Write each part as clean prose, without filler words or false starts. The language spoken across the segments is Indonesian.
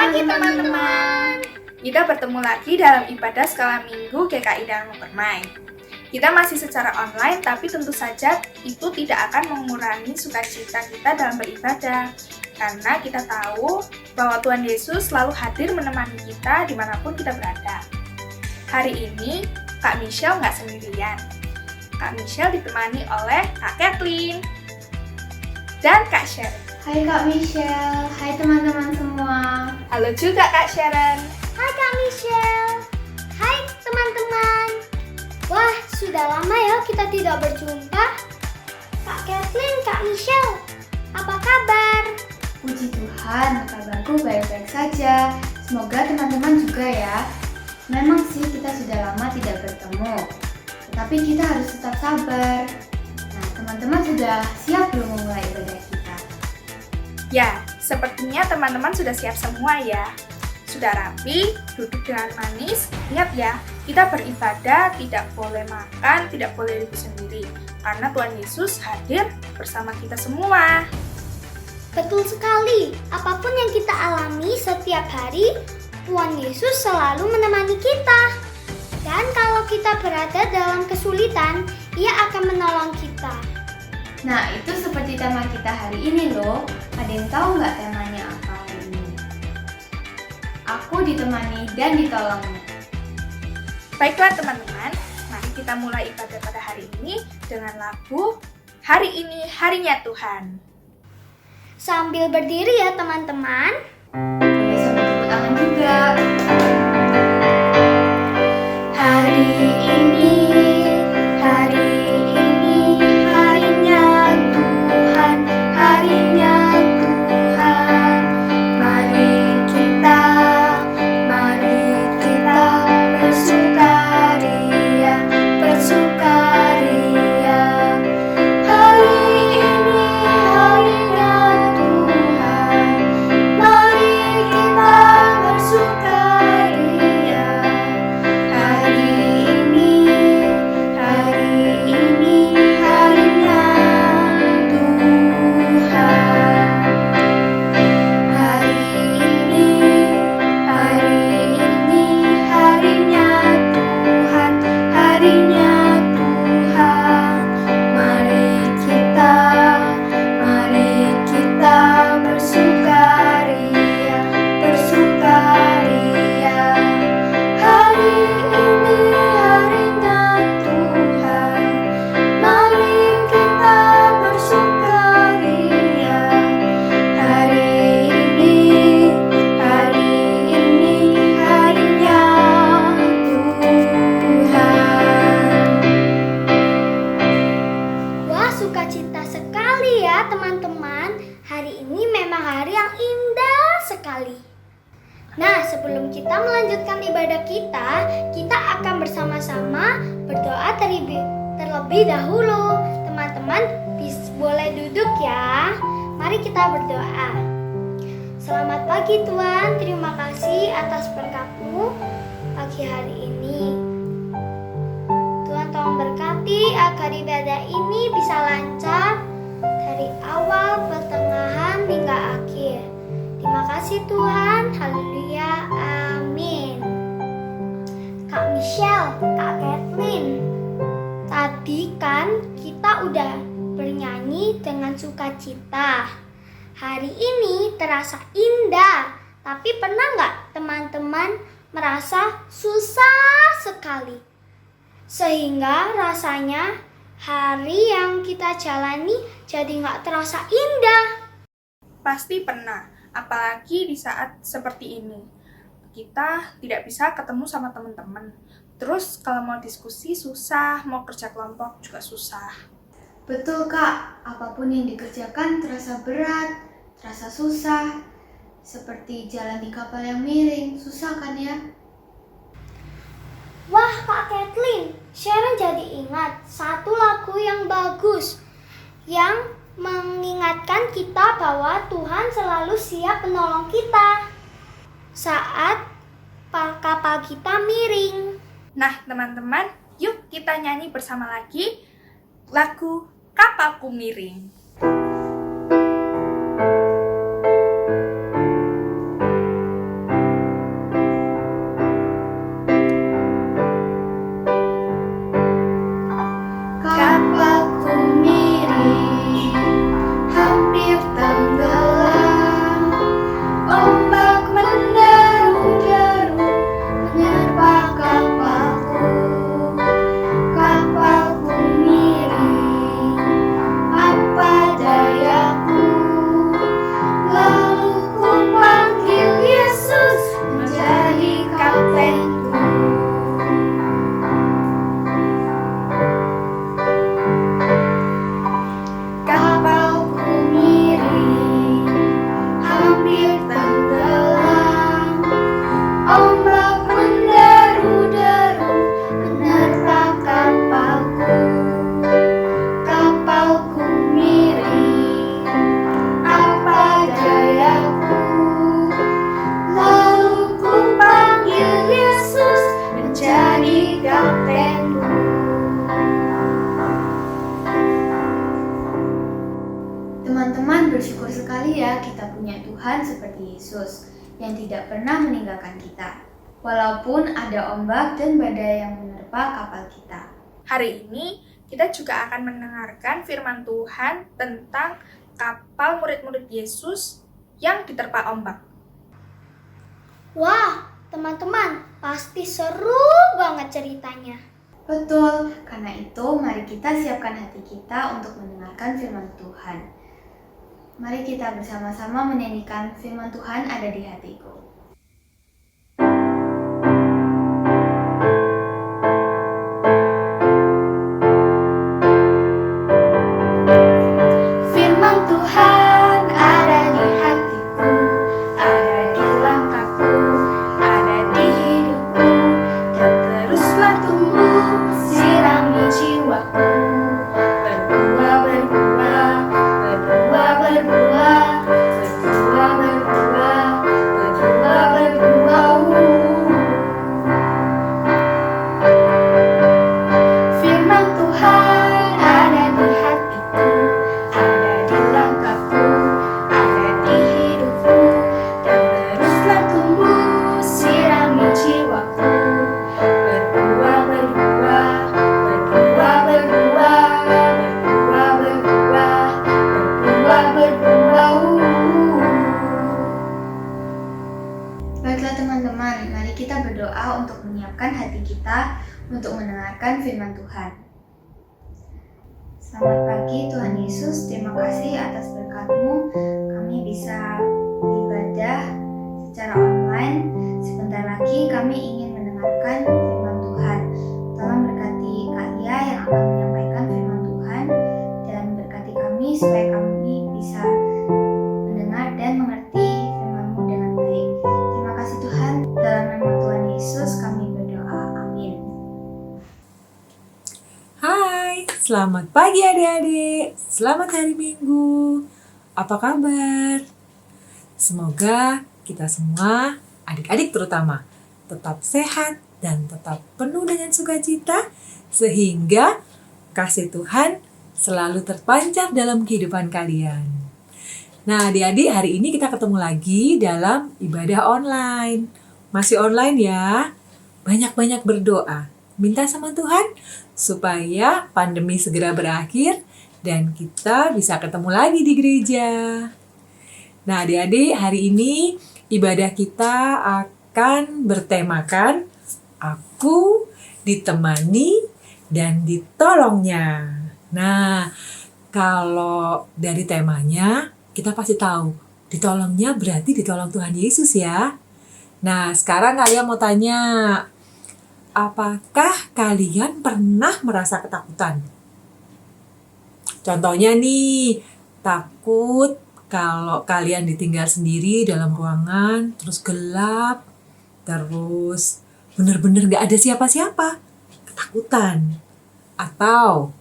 pagi teman-teman. Kita bertemu lagi dalam ibadah skala minggu GKI Dharma Permai. Kita masih secara online, tapi tentu saja itu tidak akan mengurangi sukacita kita dalam beribadah. Karena kita tahu bahwa Tuhan Yesus selalu hadir menemani kita dimanapun kita berada. Hari ini, Kak Michelle nggak sendirian. Kak Michelle ditemani oleh Kak Kathleen dan Kak Sharon. Hai Kak Michelle, hai teman-teman semua. Halo juga Kak Sharon. Hai Kak Michelle. Hai teman-teman. Wah, sudah lama ya kita tidak berjumpa. Kak Kathleen, Kak Michelle, apa kabar? Puji Tuhan, kabarku baik-baik saja. Semoga teman-teman juga ya. Memang sih kita sudah lama tidak bertemu, tetapi kita harus tetap sabar. Nah, teman-teman sudah siap belum memulai ibadah kita? Ya, sepertinya teman-teman sudah siap semua ya. Sudah rapi, duduk dengan manis. Ingat ya, kita beribadah tidak boleh makan, tidak boleh duduk sendiri. Karena Tuhan Yesus hadir bersama kita semua. Betul sekali. Apapun yang kita alami setiap hari, Tuhan Yesus selalu menemani kita. Dan kalau kita berada dalam kesulitan, Ia akan menolong kita. Nah, itu seperti tema kita hari ini loh. Ada yang tahu nggak temanya apa hari ini? Aku ditemani dan ditolong. Baiklah teman-teman, mari kita mulai ibadah pada hari ini dengan lagu Hari Ini Harinya Tuhan. Sambil berdiri ya teman-teman. Boleh sambil tepuk tangan juga. Hari ini harinya Tuhan, harinya Tuhan. Mari kita bersukaria, bersukaria. Hari ini harinya Tuhan. Mari kita bersukaria. Hari ini harinya Tuhan. Hari ini harinya Tuhan, harinya Tuhan. Mari kita bersukaria, bersukaria. Hari ini harinya Tuhan. Mari kita bersukaria. Hari ini harinya Tuhan. Wah, sukacita sekali ya teman-teman. Hari ini memang hari yang indah sekali. Nah, sebelum kita melanjutkan ibadah kita akan bersama-sama berdoa terlebih dahulu. Teman-teman boleh duduk ya. Mari kita berdoa. Selamat pagi Tuhan, terima kasih atas berkat-Mu pagi hari ini. Tuhan tolong berkati agar ibadah ini bisa lancar dari awal, pertengahan, hingga akhir. Terima kasih Tuhan, haleluya, amin. Kak Michelle, Kak Kathleen, tadi kan kita udah bernyanyi dengan sukacita. Hari ini terasa indah, tapi pernah nggak teman-teman merasa susah sekali? Sehingga rasanya hari yang kita jalani jadi nggak terasa indah. Pasti pernah, apalagi di saat seperti ini. Kita tidak bisa ketemu sama teman-teman. Terus kalau mau diskusi susah, mau kerja kelompok juga susah. Betul Kak, apapun yang dikerjakan terasa berat, terasa susah. Seperti jalan di kapal yang miring, susah kan ya? Wah Kak Kathleen, Sharon jadi ingat satu lagu yang bagus yang mengingatkan kita bahwa Tuhan selalu siap menolong kita saat kapal kita miring. Nah teman-teman, yuk kita nyanyi bersama lagi lagu Kapalku Miring. sekali ya kita punya Tuhan seperti Yesus yang tidak pernah meninggalkan kita, walaupun ada ombak dan badai yang menerpa kapal kita. Hari ini kita juga akan mendengarkan firman Tuhan tentang kapal murid-murid Yesus yang diterpa ombak. Wah, teman-teman, pasti seru banget ceritanya. Betul, karena itu mari kita siapkan hati kita untuk mendengarkan firman Tuhan. Mari kita bersama-sama menyanyikan firman Tuhan ada di hatiku. Firman Tuhan ada di hatiku, ada di langkahku, ada di hidupku, dan teruslah tumbuh, sirami jiwaku. Berbuah, berbuah, berbuah, berbuah, berbuah, berbuah, berbuah, berbuah. Firman Tuhan ada di hatiku, ada di langkahku, ada di hidupku, dan teruslah tumbuh, sirami jiwaku. Berbuah, berbuah, berbuah, berbuah, berbuah, berbuah, berbuah, berbuah. Baiklah teman-teman, mari kita berdoa untuk menyiapkan hati kita untuk mendengarkan firman Tuhan. Selamat pagi Tuhan Yesus, terima kasih atas berkat-Mu. Kami bisa ibadah secara online. Sebentar lagi kami ingin mendengarkan firman Tuhan. Tolong berkati Kak Lia yang akan menyampaikan firman Tuhan, dan berkati kami supaya kami bisa mendengar dan mengerti firman-Mu dengan baik. Terima kasih Tuhan, dalam nama Tuhan Yesus kami berdoa, amin. Hai, selamat pagi adik-adik. Selamat hari Minggu. Apa kabar? Semoga kita semua, adik-adik terutama, tetap sehat dan tetap penuh dengan sukacita sehingga kasih Tuhan selalu terpancar dalam kehidupan kalian. Nah, adik-adik, hari ini kita ketemu lagi dalam ibadah online. Masih online ya. Banyak-banyak berdoa. Minta sama Tuhan supaya pandemi segera berakhir dan kita bisa ketemu lagi di gereja. Nah, adik-adik, hari ini ibadah kita akan bertemakan Aku ditemani dan ditolongnya. Nah, kalau dari temanya kita pasti tahu, ditolongnya berarti ditolong Tuhan Yesus ya. Nah, sekarang kalian mau tanya, apakah kalian pernah merasa ketakutan? Contohnya nih, takut kalau kalian ditinggal sendiri dalam ruangan, terus gelap, terus benar-benar gak ada siapa-siapa. Ketakutan. Atau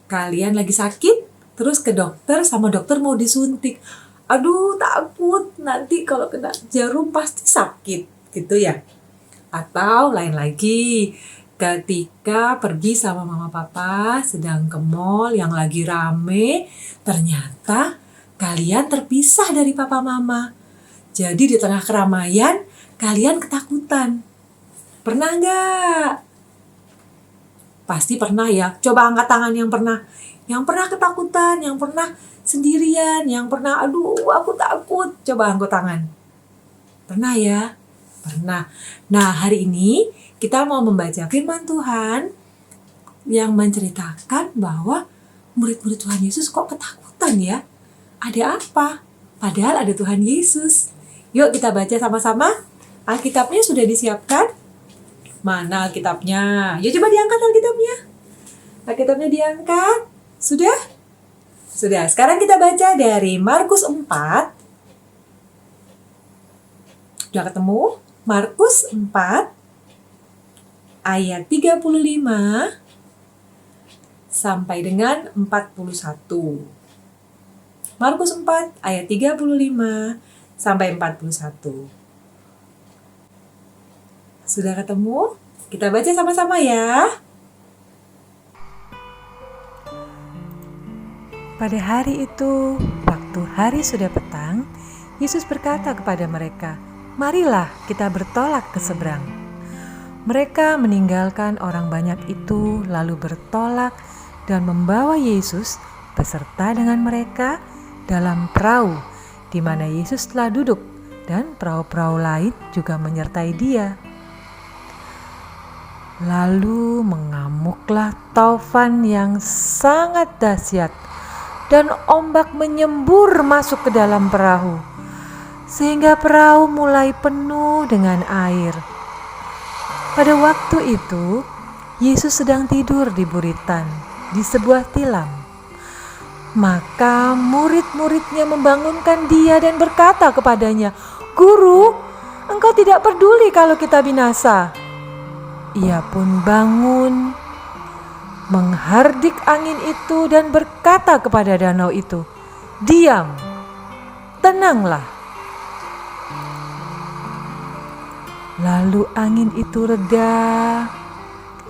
kalian lagi sakit, terus ke dokter sama dokter mau disuntik. Aduh, takut nanti kalau kena jarum pasti sakit, gitu ya. Atau lain lagi, ketika pergi sama mama papa sedang ke mall yang lagi rame, ternyata kalian terpisah dari papa mama. Jadi di tengah keramaian, kalian ketakutan. Pernah nggak? Pasti pernah ya. Coba angkat tangan yang pernah. Yang pernah ketakutan, yang pernah sendirian, yang pernah aduh aku takut. Coba angkat tangan. Pernah ya? Pernah. Nah, hari ini kita mau membaca firman Tuhan yang menceritakan bahwa murid-murid Tuhan Yesus kok ketakutan ya? Ada apa? Padahal ada Tuhan Yesus. Yuk kita baca sama-sama. Alkitabnya sudah disiapkan? Mana Alkitabnya? Yuk coba diangkat Alkitabnya. Alkitabnya diangkat. Sudah? Sudah. Sekarang kita baca dari Markus 4. Sudah ketemu? Markus 4 ayat 35 sampai dengan 41. Markus 4 ayat 35 sampai 41. Sudah ketemu? Kita baca sama-sama ya. Pada hari itu, waktu hari sudah petang, Yesus berkata kepada mereka, "Marilah kita bertolak ke seberang." Mereka meninggalkan orang banyak itu lalu bertolak dan membawa Yesus beserta dengan mereka dalam perahu di mana Yesus telah duduk, dan perahu-perahu lain juga menyertai Dia. Lalu mengamuklah taufan yang sangat dahsyat dan ombak menyembur masuk ke dalam perahu, sehingga perahu mulai penuh dengan air. Pada waktu itu, Yesus sedang tidur di buritan di sebuah tilam. Maka murid-muridnya membangunkan Dia dan berkata kepadanya, "Guru, Engkau tidak peduli kalau kita binasa." Ia pun bangun, menghardik angin itu dan berkata kepada danau itu, "Diam, tenanglah." Lalu angin itu reda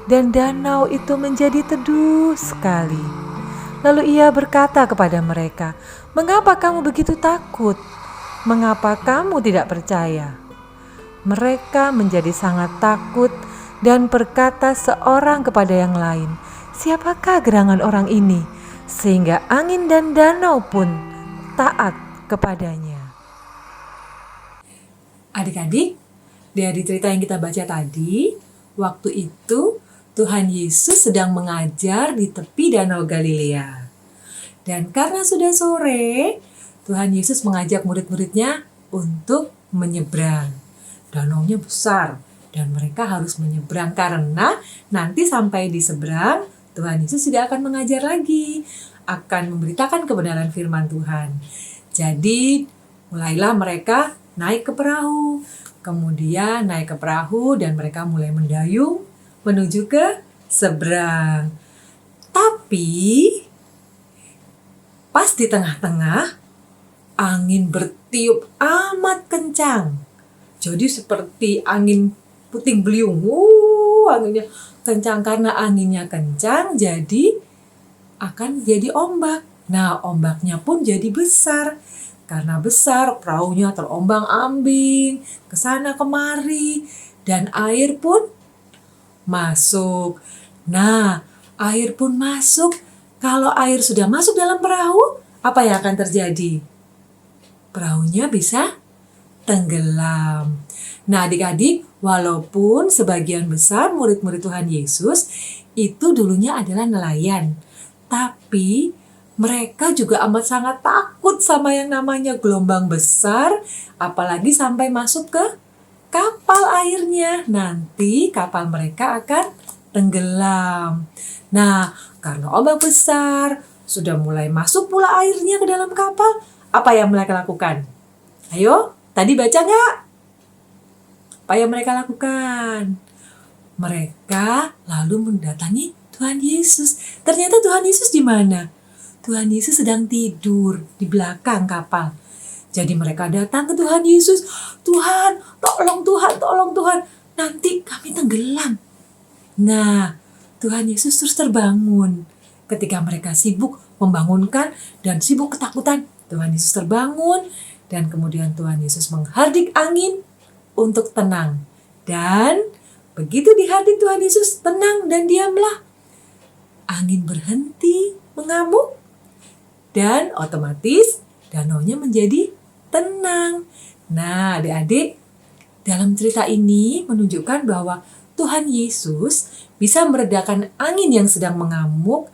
dan danau itu menjadi teduh sekali. Lalu ia berkata kepada mereka, "Mengapa kamu begitu takut? Mengapa kamu tidak percaya?" Mereka menjadi sangat takut dan berkata seorang kepada yang lain, "Siapakah gerangan orang ini, sehingga angin dan danau pun taat kepadanya?" Adik-adik, dari cerita yang kita baca tadi, waktu itu Tuhan Yesus sedang mengajar di tepi Danau Galilea. Dan karena sudah sore, Tuhan Yesus mengajak murid-muridnya untuk menyeberang. Danaunya besar dan mereka harus menyeberang karena nanti sampai di seberang, Tuhan Yesus tidak akan mengajar lagi, akan memberitakan kebenaran firman Tuhan. Jadi mulailah mereka naik ke perahu, kemudian naik ke perahu dan mereka mulai mendayung menuju ke seberang. Tapi pas di tengah-tengah, angin bertiup amat kencang. Jadi seperti angin puting beliung. Anginnya kencang, karena anginnya kencang jadi akan jadi ombak. Nah, ombaknya pun jadi besar. Karena besar, perahunya terombang-ambing ke sana kemari dan air pun masuk. Nah, air pun masuk. Kalau air sudah masuk dalam perahu, apa yang akan terjadi? Perahunya bisa tenggelam. Nah, adik-adik, walaupun sebagian besar murid-murid Tuhan Yesus itu dulunya adalah nelayan, tapi mereka juga amat sangat takut sama yang namanya gelombang besar, apalagi sampai masuk ke kapal airnya. Nanti kapal mereka akan tenggelam. Nah, karena ombak besar, sudah mulai masuk pula airnya ke dalam kapal, apa yang mereka lakukan? Ayo, tadi baca nggak? Apa yang mereka lakukan? Mereka lalu mendatangi Tuhan Yesus. Ternyata Tuhan Yesus di mana? Tuhan Yesus sedang tidur di belakang kapal. Jadi mereka datang ke Tuhan Yesus, "Tuhan, tolong Tuhan, tolong Tuhan, nanti kami tenggelam." Nah, Tuhan Yesus terus terbangun. Ketika mereka sibuk membangunkan dan sibuk ketakutan, Tuhan Yesus terbangun dan kemudian Tuhan Yesus menghardik angin untuk tenang. Dan begitu dihardik Tuhan Yesus, tenang dan diamlah. Angin berhenti mengamuk dan otomatis danaunya menjadi tenang. Nah, adik-adik, dalam cerita ini menunjukkan bahwa Tuhan Yesus bisa meredakan angin yang sedang mengamuk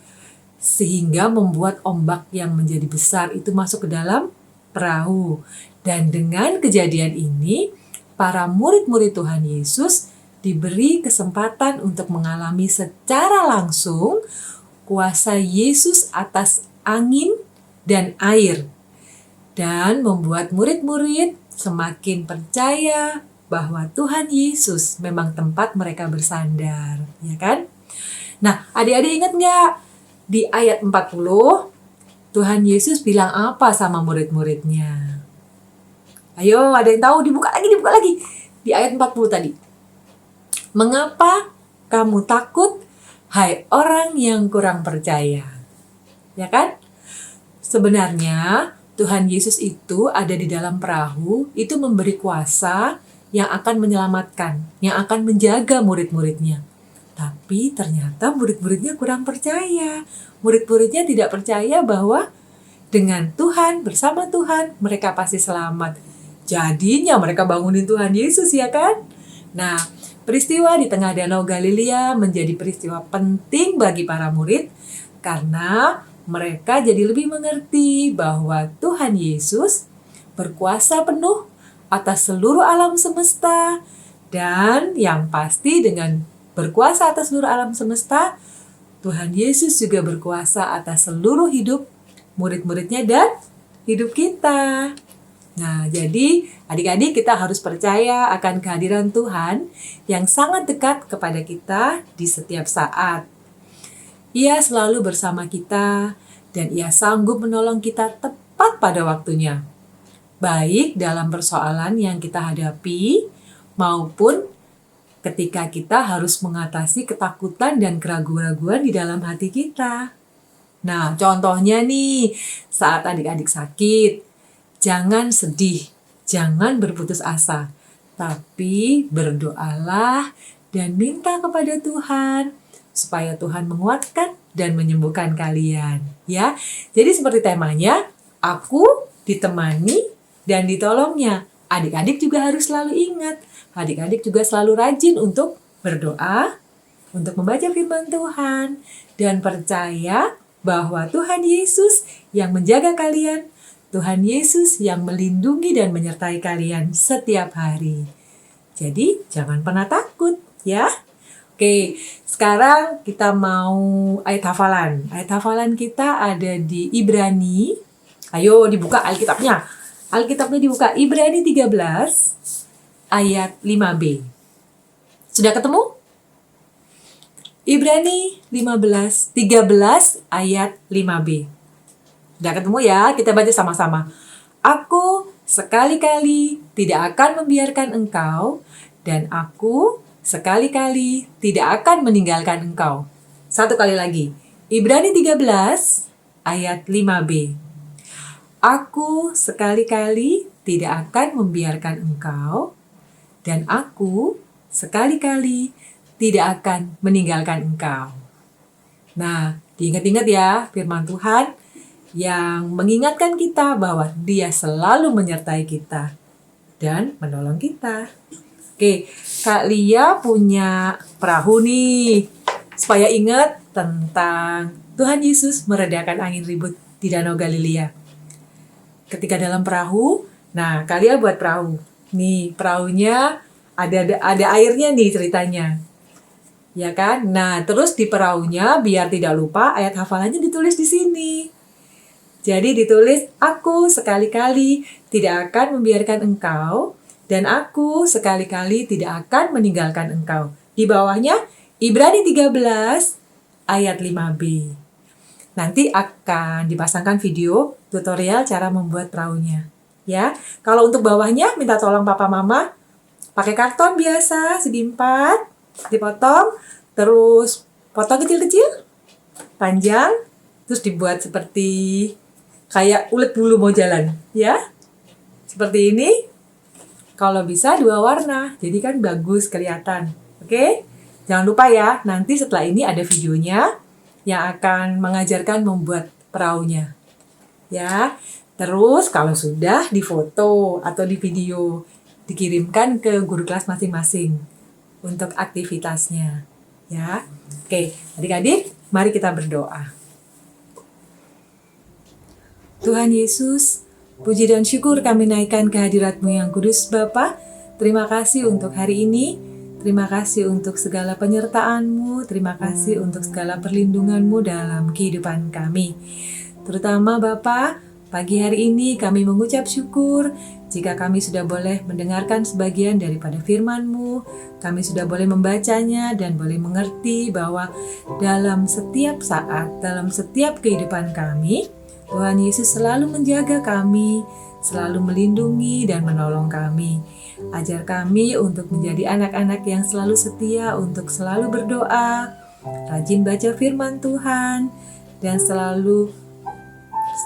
sehingga membuat ombak yang menjadi besar itu masuk ke dalam perahu. Dan dengan kejadian ini, para murid-murid Tuhan Yesus diberi kesempatan untuk mengalami secara langsung kuasa Yesus atas angin dan air, dan membuat murid-murid semakin percaya bahwa Tuhan Yesus memang tempat mereka bersandar, ya kan? Nah, adik-adik ingat nggak? Di ayat 40, Tuhan Yesus bilang apa sama murid-muridnya? Ayo, ada yang tahu? Dibuka lagi. Di ayat 40 tadi. "Mengapa kamu takut, hai orang yang kurang percaya?" Ya kan? Sebenarnya Tuhan Yesus itu ada di dalam perahu, itu memberi kuasa yang akan menyelamatkan, yang akan menjaga murid-muridnya. Tapi ternyata murid-muridnya kurang percaya. Murid-muridnya tidak percaya bahwa dengan Tuhan, bersama Tuhan, mereka pasti selamat. Jadinya mereka bangunin Tuhan Yesus, ya kan? Nah, peristiwa di tengah Danau Galilea menjadi peristiwa penting bagi para murid karena mereka jadi lebih mengerti bahwa Tuhan Yesus berkuasa penuh atas seluruh alam semesta, dan yang pasti dengan berkuasa atas seluruh alam semesta, Tuhan Yesus juga berkuasa atas seluruh hidup murid-muridnya dan hidup kita. Nah, jadi adik-adik kita harus percaya akan kehadiran Tuhan yang sangat dekat kepada kita di setiap saat. Ia selalu bersama kita dan Ia sanggup menolong kita tepat pada waktunya. Baik dalam persoalan yang kita hadapi maupun ketika kita harus mengatasi ketakutan dan keraguan-raguan di dalam hati kita. Nah, contohnya nih, saat adik-adik sakit, jangan sedih, jangan berputus asa, tapi berdoalah dan minta kepada Tuhan supaya Tuhan menguatkan dan menyembuhkan kalian, ya. Jadi seperti temanya, aku ditemani dan ditolongnya. Adik-adik juga harus selalu ingat, adik-adik juga selalu rajin untuk berdoa, untuk membaca firman Tuhan, dan percaya bahwa Tuhan Yesus yang menjaga kalian, Tuhan Yesus yang melindungi dan menyertai kalian setiap hari. Jadi jangan pernah takut, ya. Oke, sekarang kita mau ayat hafalan. Ayat hafalan kita ada di Ibrani. Ayo dibuka Alkitabnya. Alkitabnya dibuka Ibrani 13 ayat 5b. Sudah ketemu? Ibrani 13 ayat 5b. Sudah ketemu ya? Kita baca sama-sama. Aku sekali-kali tidak akan membiarkan engkau, dan aku sekali-kali tidak akan meninggalkan engkau. Satu kali lagi. Ibrani 13 ayat 5b. Aku sekali-kali tidak akan membiarkan engkau, dan aku sekali-kali tidak akan meninggalkan engkau. Nah, diingat-ingat ya firman Tuhan yang mengingatkan kita bahwa Dia selalu menyertai kita dan menolong kita. Oke, Kak Lia punya perahu nih, supaya ingat tentang Tuhan Yesus meredakan angin ribut di Danau Galilea. Ketika dalam perahu, nah Kak Lia buat perahu. Nih, perahunya ada airnya nih ceritanya. Ya kan? Nah, terus di perahunya biar tidak lupa ayat hafalannya ditulis di sini. Jadi ditulis, aku sekali-kali tidak akan membiarkan engkau, dan aku sekali-kali tidak akan meninggalkan engkau. Di bawahnya Ibrani 13 ayat 5b. Nanti akan dipasangkan video tutorial cara membuat perahunya. Ya, kalau untuk bawahnya minta tolong papa mama pakai karton biasa segi 4, dipotong, terus potong kecil-kecil, panjang, terus dibuat seperti kayak ulet bulu mau jalan, ya. Seperti ini. Kalau bisa 2 warna, jadi kan bagus kelihatan. Oke? Jangan lupa ya, nanti setelah ini ada videonya yang akan mengajarkan membuat perahunya. Ya. Terus kalau sudah difoto atau di video, dikirimkan ke guru kelas masing-masing untuk aktivitasnya. Ya. Oke, adik-adik, mari kita berdoa. Tuhan Yesus, puji dan syukur kami naikkan kehadirat-Mu yang kudus Bapa. Terima kasih untuk hari ini. Terima kasih untuk segala penyertaan-Mu. Terima kasih untuk segala perlindungan-Mu dalam kehidupan kami. Terutama Bapa, pagi hari ini kami mengucap syukur jika kami sudah boleh mendengarkan sebagian daripada firman-Mu. Kami sudah boleh membacanya dan boleh mengerti bahwa dalam setiap saat, dalam setiap kehidupan kami, Tuhan Yesus selalu menjaga kami, selalu melindungi dan menolong kami. Ajar kami untuk menjadi anak-anak yang selalu setia, untuk selalu berdoa, rajin baca firman Tuhan, dan selalu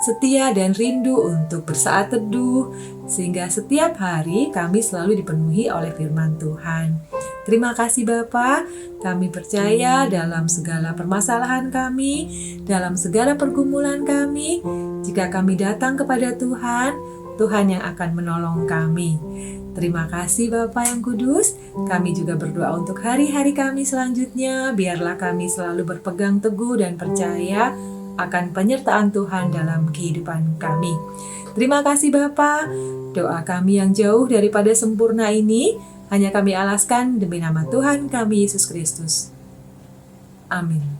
setia dan rindu untuk bersaat teduh, sehingga setiap hari kami selalu dipenuhi oleh firman Tuhan. Terima kasih Bapa, kami percaya dalam segala permasalahan kami, dalam segala pergumulan kami, jika kami datang kepada Tuhan, Tuhan yang akan menolong kami. Terima kasih Bapa yang kudus, kami juga berdoa untuk hari-hari kami selanjutnya, biarlah kami selalu berpegang teguh dan percaya akan penyertaan Tuhan dalam kehidupan kami. Terima kasih Bapa, doa kami yang jauh daripada sempurna ini hanya kami alaskan demi nama Tuhan kami Yesus Kristus. Amin.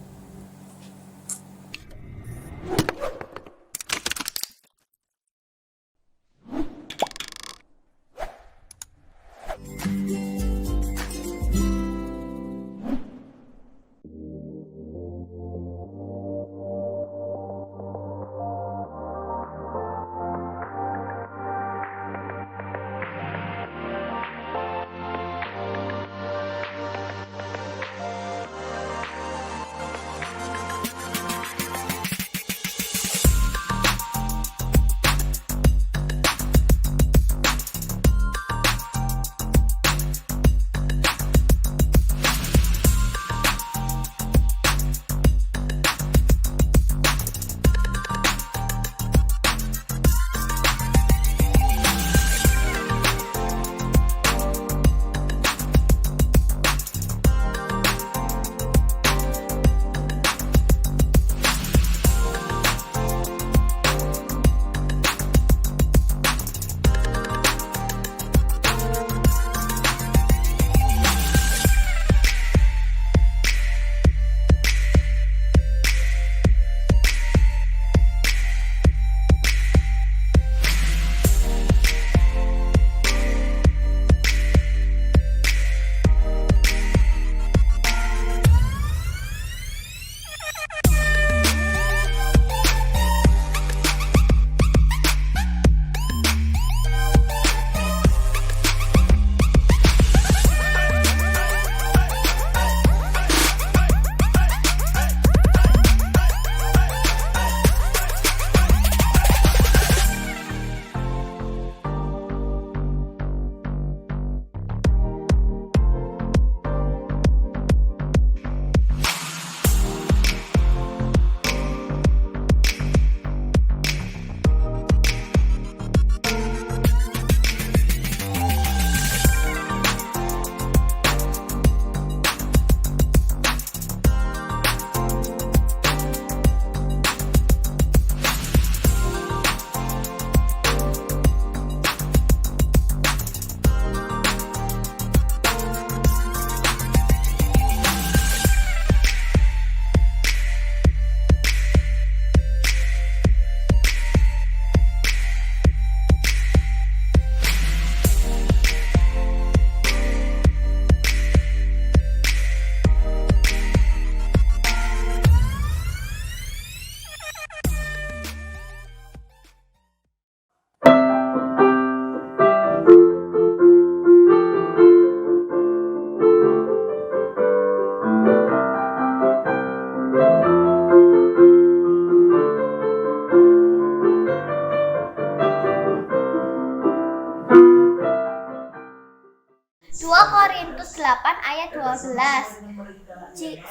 Korintus 8 ayat 12.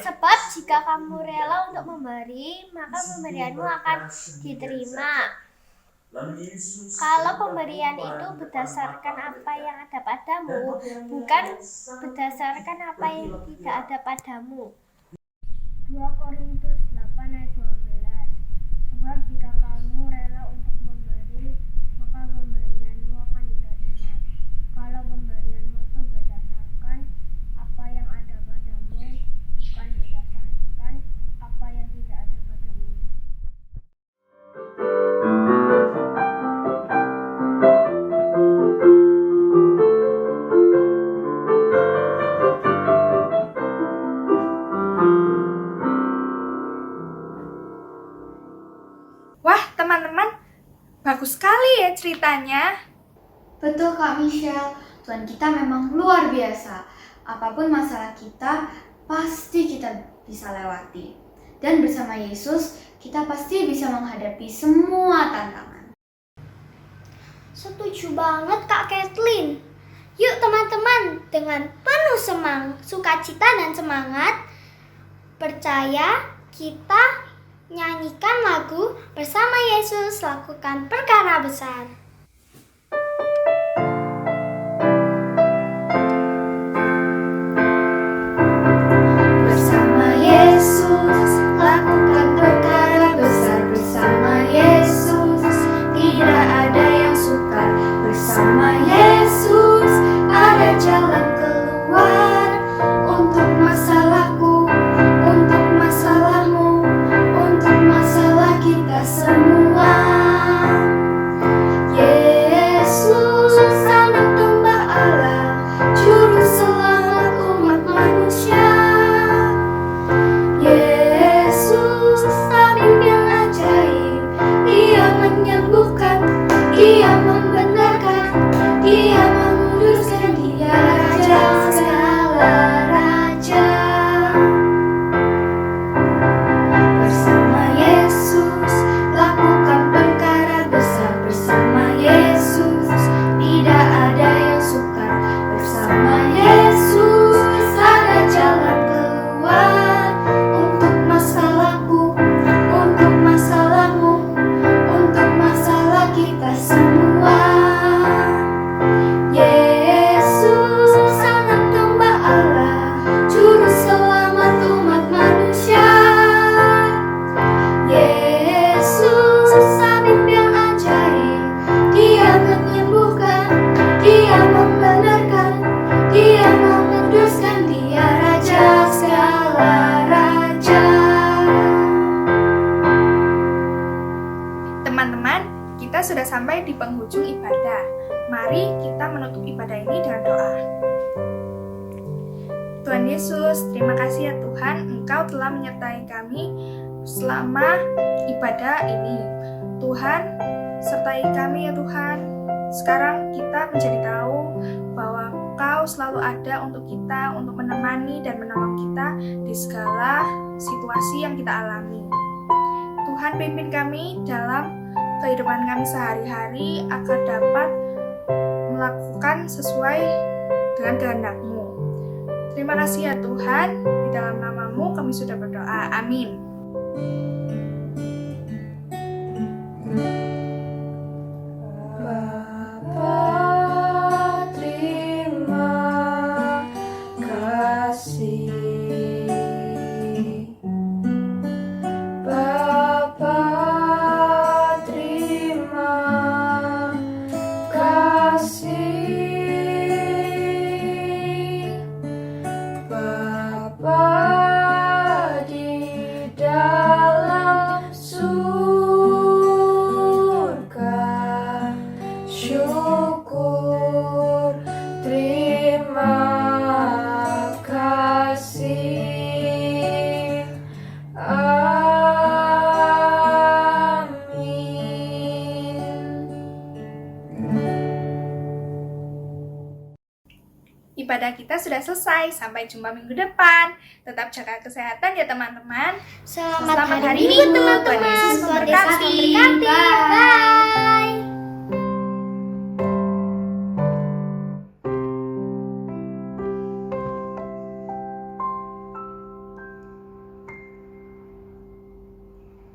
Sebab jika kamu rela untuk memberi, maka pemberianmu akan diterima. Kalau pemberian itu berdasarkan apa yang ada padamu, bukan berdasarkan apa yang tidak ada padamu. 2 Korintus 8 ayat 12. Sebab jika kamu rela untuk memberi, maka pemberianmu akan diterima. Kalau pemberianmu itu berdasarkan apa yang ada padamu, bukan berdasarkan apa yang tidak ada padamu. Wah, teman-teman, bagus sekali ya ceritanya. Betul Kak Michelle, Tuhan kita memang luar biasa. Apapun masalah kita, pasti kita bisa lewati. Dan bersama Yesus, kita pasti bisa menghadapi semua tantangan. Setuju banget Kak Kathleen. Yuk teman-teman, dengan penuh sukacita dan semangat, percaya kita nyanyikan lagu Bersama Yesus Lakukan Perkara Besar. Bersama Yesus, lakukan perkara besar. Bersama Yesus, tidak ada yang sukar. Bersama Yesus, ada jalan keluar. Untuk masalahku, untuk masalahmu, untuk masalah kita semua. Yesus, anak domba Allah, juru selamat umat manusia. Yesus, tabib yang ajaib, Dia menyembuhkan, Dia membenarkan, Dia menguduskan, Dia Raja segala raja. Bersama Yesus, lakukan perkara besar. Bersama Yesus, tidak ada yang sukar. Bersama Yesus, ada jalan keluar. Untuk masalahku, untuk masalahmu, untuk masalah kita semua. Yesus, anak domba Allah, juru selamat umat manusia. Yesus, tabib yang ajaib, Dia menyembuhkan, Dia membenarkan, Dia menguduskan, Dia Raja segala raja. Teman-teman, kita sudah sampai di penghujung ibadah. Mari kita menutup ibadah ini dengan doa. Tuhan Yesus, terima kasih ya Tuhan, Engkau telah menyertai kami selama ibadah ini. Tuhan, sertai kami ya Tuhan. Sekarang kita menjadi tahu bahwa Engkau selalu ada untuk kita, untuk menemani dan menolong kita di segala situasi yang kita alami. Tuhan, pimpin kami dalam kehidupan kami sehari-hari agar dapat melakukan sesuai dengan kehendak-Mu. Terima kasih ya Tuhan, di dalam nama-Mu kami sudah berdoa. Amin. Bapa, terima kasih. Bapa, terima kasih. Bapa di dalam surga, syukur, terima kasih. Ibadah kita sudah selesai. Sampai jumpa minggu depan. Tetap jaga kesehatan ya teman-teman. Selamat Selamat hari hari Minggu Minggu. teman-teman. Tuhan Yesus Tuhan Yesus memberkati. memberkati. Bye.